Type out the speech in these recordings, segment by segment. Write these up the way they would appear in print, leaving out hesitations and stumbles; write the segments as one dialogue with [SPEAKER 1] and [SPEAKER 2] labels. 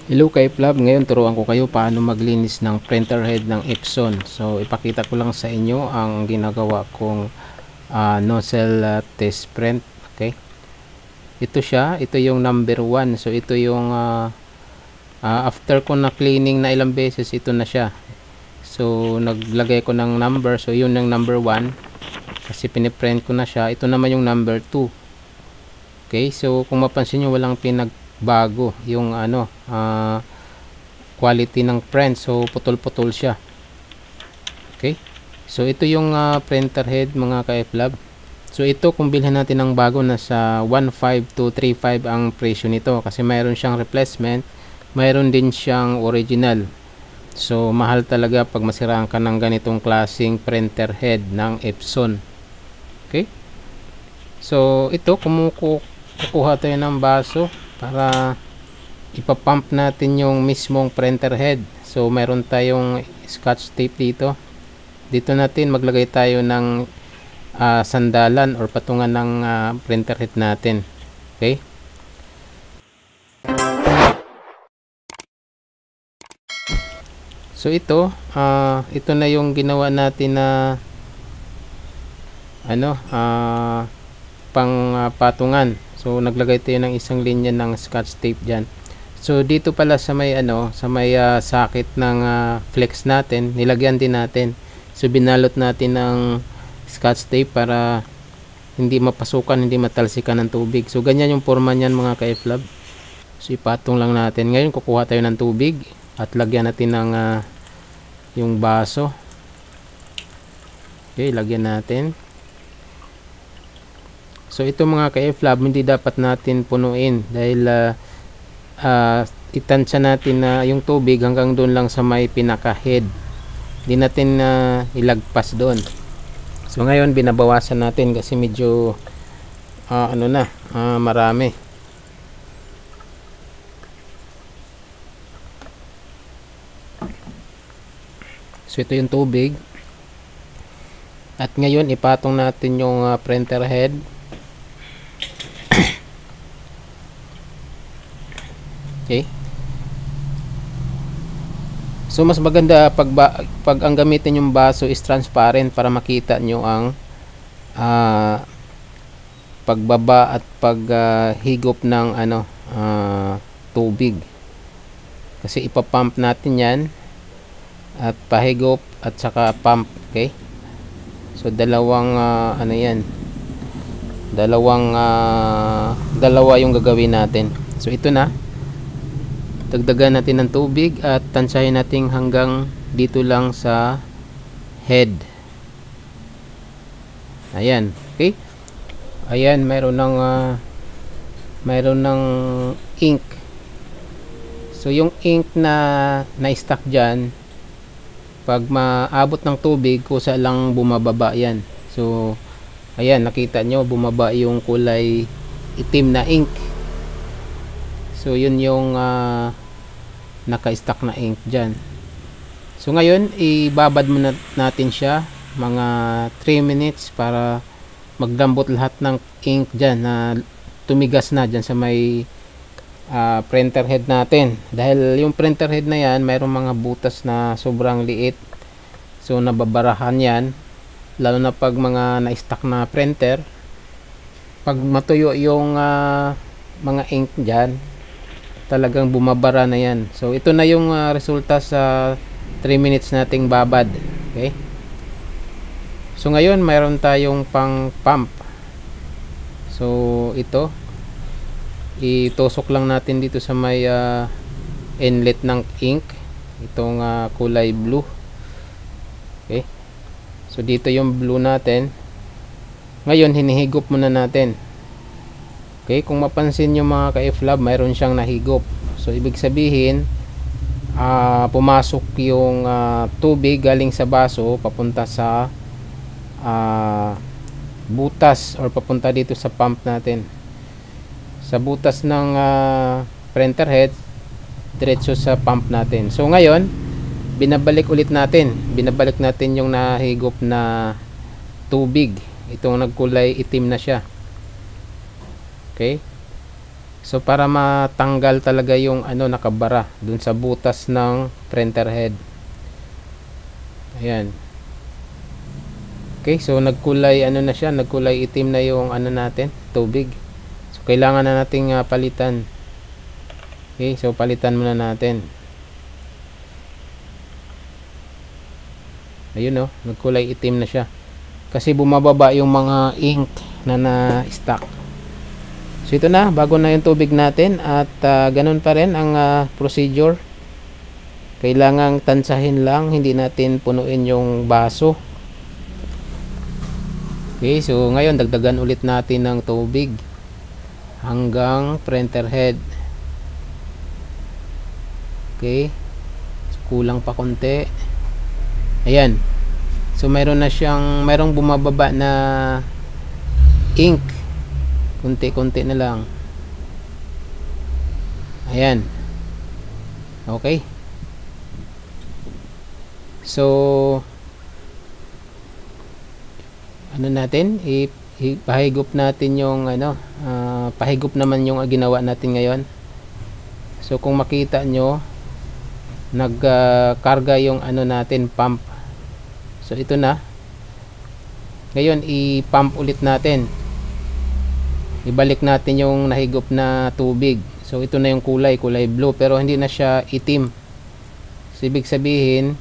[SPEAKER 1] Hello kay Flab, ngayon turuan ko kayo paano maglinis ng printer head ng Epson. So ipakita ko lang sa inyo ang ginagawa kong nozzle test print. Okay, ito siya, ito yung number 1. So ito yung after ko na cleaning na ilang beses, ito na siya. So naglagay ko ng number, so yun yung number 1 kasi piniprint ko na siya. Ito naman yung number 2. Okay, so kung mapansin nyo, walang pinagbago yung quality ng print. So putol-putol siya. Okay, so ito yung printer head mga ka-Flab. So ito, kung bilhin natin ng bago, nasa 15235 ang presyo nito kasi mayroon siyang replacement, mayroon din siyang original. So mahal talaga pag masiraan ka ng ganitong klaseng printer head ng Epson. Okay, so ito, kukuha tayo ng baso para ipapump natin yung mismong printer head. So mayroon tayong scotch tape dito. Dito natin maglagay tayo ng sandalan or patungan ng printer head natin. Okay, so ito na yung ginawa natin na patungan. So naglagay tayo ng isang linya ng scotch tape dyan. So dito pala sa may sakit ng flex natin, nilagyan din natin. So binalot natin ng scotch tape para hindi mapasukan, hindi matalsikan ng tubig. So ganyan yung forma niyan mga ka-Flab. So ipatong lang natin. Ngayon kukuha tayo ng tubig at lagyan natin ng yung baso. Okay, lagyan natin. So ito mga ka-Flab, hindi dapat natin punuin dahil itansya natin na yung tubig hanggang doon lang sa may pinaka head. Hindi natin ilagpas doon. So ngayon binabawasan natin kasi medyo marami. So ito yung tubig. At ngayon ipatong natin yung printer head. Okay. So mas maganda pag ang gamitin yung baso is transparent para makita nyo ang pagbaba at paghigop ng tubig. Kasi ipapump natin yan at pahigop at saka pump. Okay. So dalawang dalawa yung gagawin natin. So ito na. Dagdagan natin ng tubig at tansyahin natin hanggang dito lang sa head. Ayan. Okay. Ayan, mayroon ng ink. So yung ink na na-stuck dyan, pag maabot ng tubig, kusa lang bumababa yan. So ayan, nakita nyo bumaba yung kulay itim na ink. So yun yung naka-stack na ink dyan. So ngayon ibabad muna natin siya mga 3 minutes para maglambot lahat ng ink dyan na tumigas na dyan sa may printer head natin. Dahil yung printer head na yan mayroong mga butas na sobrang liit. So nababarahan yan, lalo na pag mga na-stack na printer. Pag matuyo yung mga ink dyan, talagang bumabara na yan. So ito na yung resulta sa 3 minutes nating babad. Okay, so ngayon mayroon tayong pang pump. So ito, itusok lang natin dito sa may inlet ng ink, itong kulay blue. Okay, so dito yung blue natin. Ngayon hinihigop muna natin. Okay, kung mapansin nyo mga ka-Flab, mayroon siyang nahigop. So ibig sabihin pumasok yung tubig galing sa baso papunta sa butas or papunta dito sa pump natin, sa butas ng printer head, diretso sa pump natin. So ngayon binabalik natin yung nahigop na tubig, itong nagkulay itim na siya. Okay, So para matanggal talaga yung ano nakabara dun sa butas ng printer head. Ayan. Okay, so nagkulay ano na siya, nagkulay itim na yung ano natin, tubig. So kailangan na nating palitan. Okay, so palitan muna natin. Ayun oh, nagkulay itim na siya. Kasi bumababa yung mga ink na na-stack. So ito na, bago na yung tubig natin at ganun pa rin ang procedure. Kailangang tansahin lang, hindi natin punuin yung baso. Okay, so ngayon dagdagan ulit natin ng tubig hanggang printer head. Okay, so, kulang pa konti. Ayan, so mayroon na siyang, mayroong bumababa na ink, kunti-kunti na lang. Ayan, okay. So ano natin, ipahigop natin yung ano, pahigop naman yung ginawa natin ngayon. So kung makita nyo, nagkarga yung ano natin, pump. So ito na. Ngayon i-pump ulit natin. Ibalik natin yung nahigop na tubig. So ito na yung kulay blue, pero hindi na siya itim. So ibig sabihin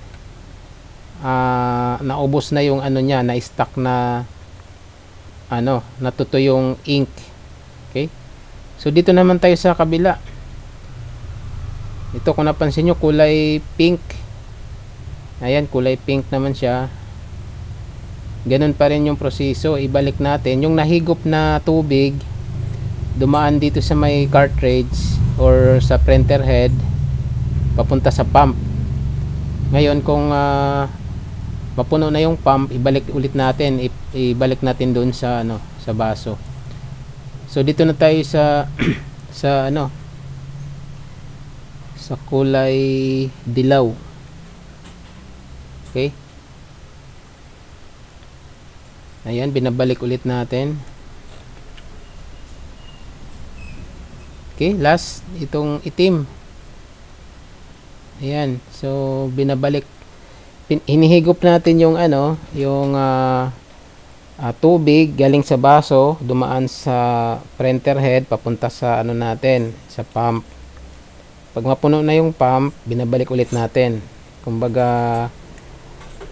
[SPEAKER 1] naubos na yung ano niya, na stuck na ano, natuto yung ink. Okay, so dito naman tayo sa kabila. Ito kung napansin nyo, kulay pink. Ayan, kulay pink naman siya. Ganun pa rin yung proseso. Ibalik natin yung nahigop na tubig, dumaan dito sa may cartridge or sa printer head, papunta sa pump. Ngayon kung mapuno na yung pump, ibalik ulit natin, ibalik natin doon sa ano, sa baso. So dito na tayo sa sa ano, sa kulay dilaw. Okay, ayan, binabalik ulit natin. Okay, last itong itim. Ayan, so binabalik, hinihigop natin yung ano, yung tubig galing sa baso, dumaan sa printer head, papunta sa ano natin, sa pump. Pag mapuno na yung pump, binabalik ulit natin. Kumbaga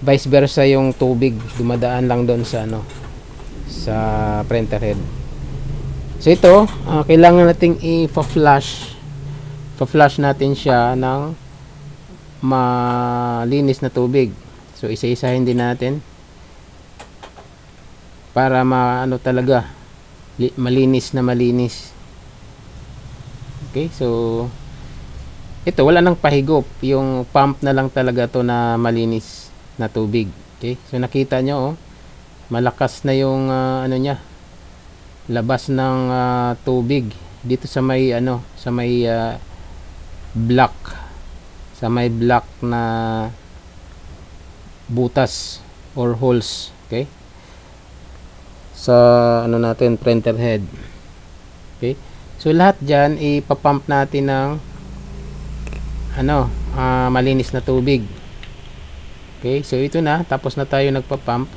[SPEAKER 1] vice versa, yung tubig dumadaan lang doon sa ano, sa printer head. So ito, kailangan nating i-flash natin siya ng malinis na tubig. So isa-isahin din natin para maano talaga, malinis na malinis. Okay, so ito wala nang pahigop, yung pump na lang talaga to na malinis na tubig. Okay, so nakita nyo oh, malakas na yung ano nya, labas ng tubig dito sa may ano, sa may black, sa may black na butas or holes. Okay, sa ano natin, printer head. Okay, so lahat dyan ipapump natin ng ano, malinis na tubig. Okay, so ito na, tapos na tayo nagpapump.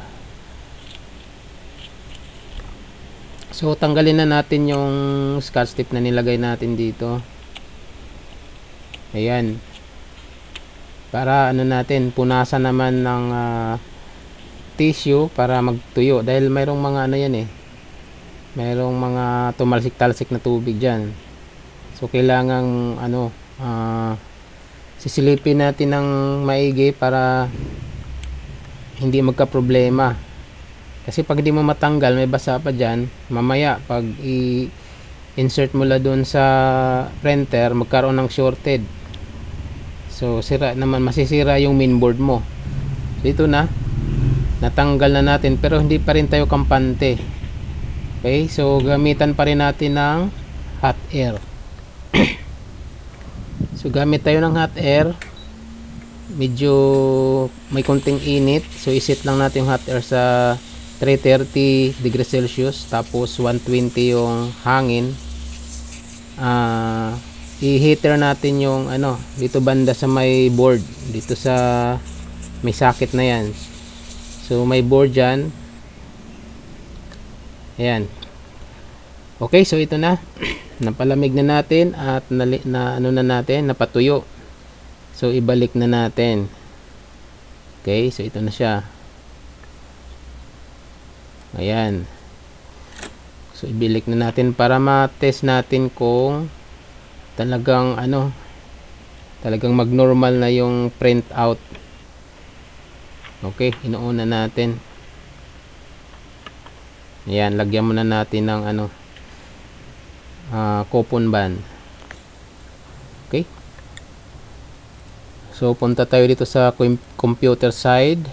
[SPEAKER 1] So tanggalin na natin yung scotch tape na nilagay natin dito. Ayan, para ano natin, punasan naman ng tissue para magtuyo, dahil mayroong mga ano yan eh, mayroong mga tumalsik-talsik na tubig dyan. So kailangang ano, sisilipin natin ng maigi para hindi magka problema. Kasi pag hindi mo matanggal, may basa pa dyan, mamaya pag i-insert mo la doon sa printer, magkaroon ng shorted. So sira naman, masisira yung mainboard mo. So ito na, natanggal na natin, pero hindi pa rin tayo kampante. Okay, so gamitan pa rin natin ng hot air. So gamit tayo ng hot air, medyo may konting init. So iset lang natin yung hot air sa 330 degrees Celsius, tapos 120 yung hangin. i-heater natin yung ano dito banda sa may board, dito sa may socket na yan. So may board dyan. Ayan. Okay, so ito na. Napalamig na natin at ano na natin, napatuyo. So ibalik na natin. Okay, so ito na siya. Ayan. So ibalik na natin para ma-test natin kung talagang ano, talagang mag-normal na yung print out. Okay, inuuna natin. Ayan, lagyan muna natin ng ano, coupon band. Okay. So punta tayo dito sa computer side.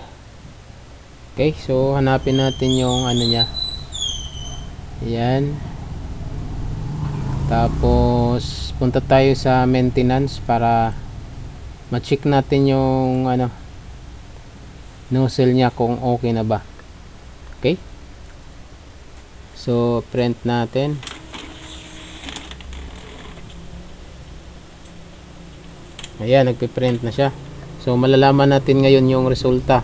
[SPEAKER 1] Okay, so hanapin natin yung ano niya. Ayan. Tapos punta tayo sa maintenance para ma-check natin yung ano, nozzle niya kung okay na ba. Okay. So print natin. Ayan, nagpiprint na siya. So malalaman natin ngayon yung resulta,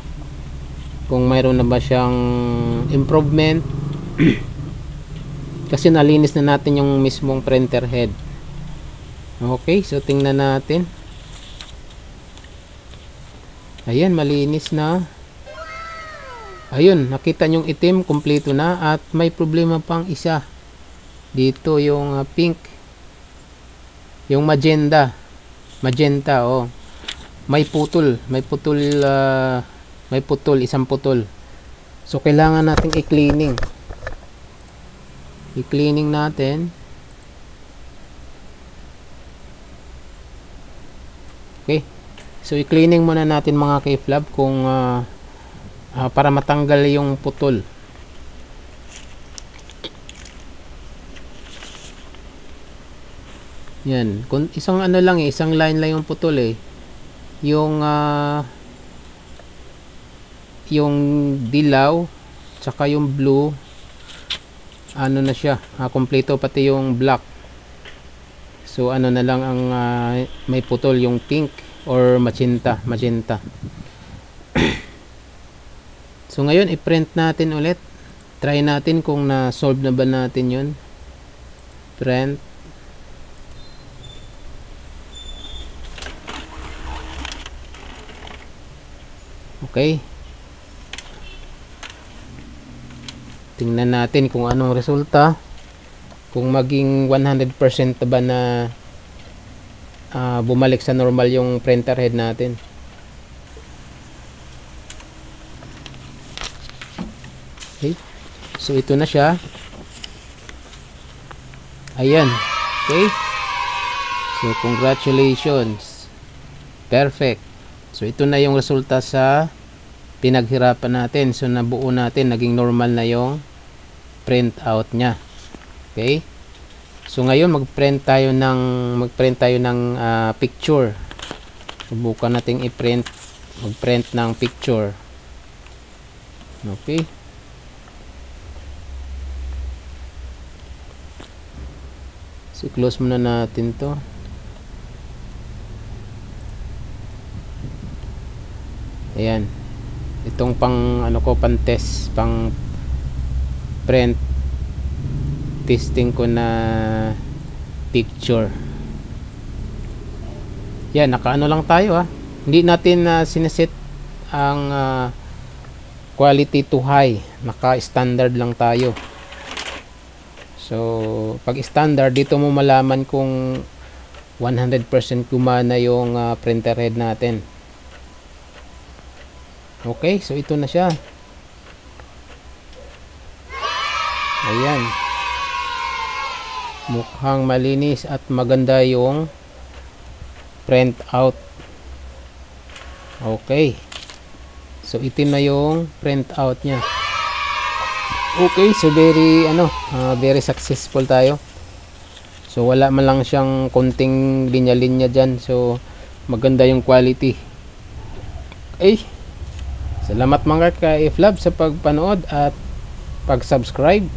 [SPEAKER 1] kung mayroon na ba siyang improvement. Kasi nalinis na natin yung mismong printer head. Okay, so tingnan natin. Ayan, malinis na. Ayun, nakita nyong itim, kumpleto na. At may problema pang isa dito, yung pink, yung magenta, oh, may putol, isang putol. So kailangan nating i-cleaning natin. Okay, so i-cleaning muna natin mga K-Flab kung para matanggal yung putol. Yan, kung isang ano lang isang line lang yung putol yung dilaw tsaka yung blue, ano na siya, kompleto pati yung black. So ano na lang ang may putol, yung pink or magenta. So ngayon i-print natin ulit. Try natin kung na-solve na ba natin yun. Print. Okay. Tingnan natin kung anong resulta. Kung maging 100% ba na bumalik sa normal yung printer head natin. Okay. So ito na siya. Ayan. Okay. So congratulations. Perfect. So ito na yung resulta sa pinaghirapan natin. So nabuo natin, naging normal na yung print out nya. Okay. So ngayon mag-print tayo ng picture. Subukan nating i-print, mag-print ng picture. Okay. So close muna natin to. Ayan. Itong pang ano ko, pang test, pang print testing ko na picture. Yan, nakaano lang tayo Hindi natin sineset ang quality to high. Naka-standard lang tayo. So, pag standard, dito mo malaman kung 100% gumana yung printer head natin. Okay, so ito na siya. Ayan. Mukhang malinis at maganda yung print out. Okay. So itim na yung print out nya. Okay, so very successful tayo. So wala man lang siyang konting linya-linya dyan. So maganda yung quality. Okay. Salamat mga ka-K-Flab sa pagpanood at pag-subscribe.